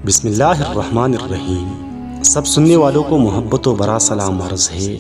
بسم اللہ الرحمن الرحیم۔ سب سننے والوں کو محبت و برا سلام عرض ہے۔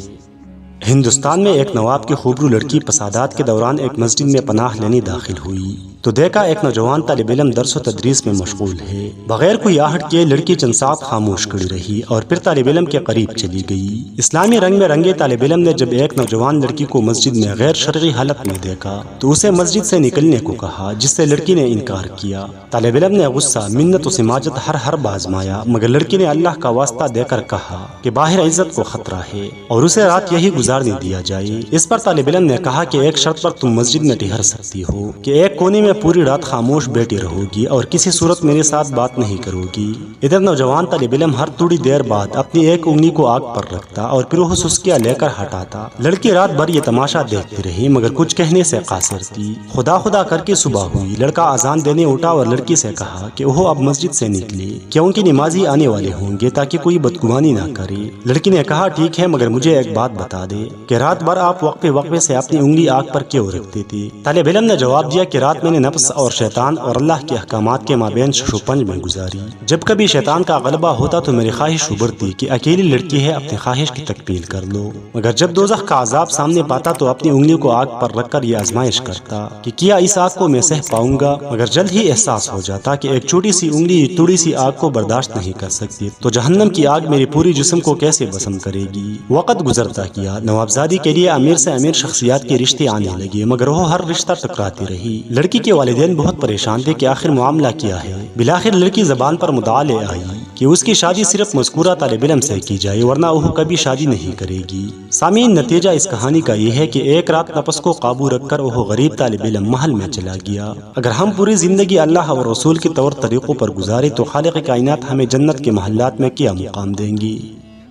ہندوستان میں ایک نواب کی خوبرو لڑکی فسادات کے دوران ایک مسجد میں پناہ لینے داخل ہوئی تو دیکھا ایک نوجوان طالب علم درس و تدریس میں مشغول ہے۔ بغیر کوئی آہٹ کیے لڑکی چند ساتھ خاموش کھڑی رہی اور پھر طالب علم کے قریب چلی گئی۔ اسلامی رنگ میں رنگے طالب علم نے جب ایک نوجوان لڑکی کو مسجد میں غیر شرعی حالت میں دیکھا تو اسے مسجد سے نکلنے کو کہا، جس سے لڑکی نے انکار کیا۔ طالب علم نے غصہ، منت و سماجت ہر بازمایا، مگر لڑکی نے اللہ کا واسطہ دے کر کہا کہ باہر عزت کو خطرہ ہے اور اسے رات یہی گزارنے دیا جائے۔ اس پر طالب علم نے کہا کہ ایک شرط پر تم مسجد میں ٹھہر سکتی ہو کہ ایک کونے میں پوری رات خاموش بیٹھی رہو گی اور کسی صورت میرے ساتھ بات نہیں کرو گی۔ ادھر نوجوان طالب علم ہر تھوڑی دیر بعد اپنی ایک انگلی کو آگ پر رکھتا اور پھر وہ سسکیاں لے کر ہٹاتا۔ لڑکی رات بھر یہ تماشا دیکھتی رہی مگر کچھ کہنے سے قاصر تھی۔ خدا خدا کر کے صبح ہوئی۔ لڑکا اذان دینے اٹھا اور لڑکی سے کہا کہ وہ اب مسجد سے نکلے کیونکہ نمازی آنے والے ہوں گے تاکہ کوئی بدگمانی نہ کرے۔ لڑکی نے کہا ٹھیک ہے مگر مجھے ایک بات بتا دے کہ رات بھر آپ وقفے سے اپنی انگلی آگ پر کیوں رکھتے تھے؟ طالب علم نے جواب دیا کہ رات میں نے نفس اور شیطان اور اللہ کے احکامات کے مابین ششوپنج میں گزاری۔ جب کبھی شیطان کا غلبہ ہوتا تو میری خواہش ابھرتی کہ اکیلی لڑکی ہے، اپنی خواہش کی تکمیل کر لو، مگر جب دوزخ کا عذاب سامنے پاتا تو اپنی انگلی کو آگ پر رکھ کر یہ آزمائش کرتا کہ کیا اس آگ کو میں سہ پاؤں گا، مگر جلد ہی احساس ہو جاتا کہ ایک چھوٹی سی انگلی تھوڑی سی آگ کو برداشت نہیں کر سکتی تو جہنم کی آگ میری پوری جسم کو کیسے بسم کرے گی۔ وقت گزرتا کیا، نوابزادی کے لیے امیر سے امیر شخصیات کے رشتے آنے لگے مگر وہ ہر رشتہ ٹکراتی رہی۔ لڑکی کے والدین بہت پریشان تھے کہ آخر معاملہ کیا ہے۔ بالآخر لڑکی زبان پر مدعا لے آئی کہ اس کی شادی صرف مذکورہ طالب علم سے کی جائے ورنہ وہ کبھی شادی نہیں کرے گی۔ سامعین، نتیجہ اس کہانی کا یہ ہے کہ ایک رات نفس کو قابو رکھ کر وہ غریب طالب علم محل میں چلا گیا۔ اگر ہم پوری زندگی اللہ اور رسول کے طور طریقوں پر گزارے تو خالق کائنات ہمیں جنت کے محلات میں کیا مقام دیں گی۔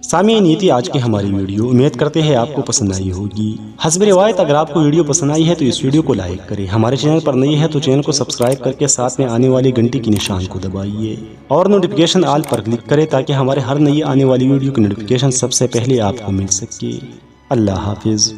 سامعین، یہ تھی آج کی ہماری ویڈیو۔ امید کرتے ہیں آپ کو پسند آئی ہوگی۔ حسب روایت اگر آپ کو ویڈیو پسند آئی ہے تو اس ویڈیو کو لائک کریں، ہمارے چینل پر نئی ہے تو چینل کو سبسکرائب کر کے ساتھ میں آنے والی گھنٹی کی نشان کو دبائیے اور نوٹیفیکیشن آل پر کلک کریں تاکہ ہمارے ہر نئی آنے والی ویڈیو کی نوٹیفیکیشن سب سے پہلے آپ کو مل سکے۔ اللہ حافظ۔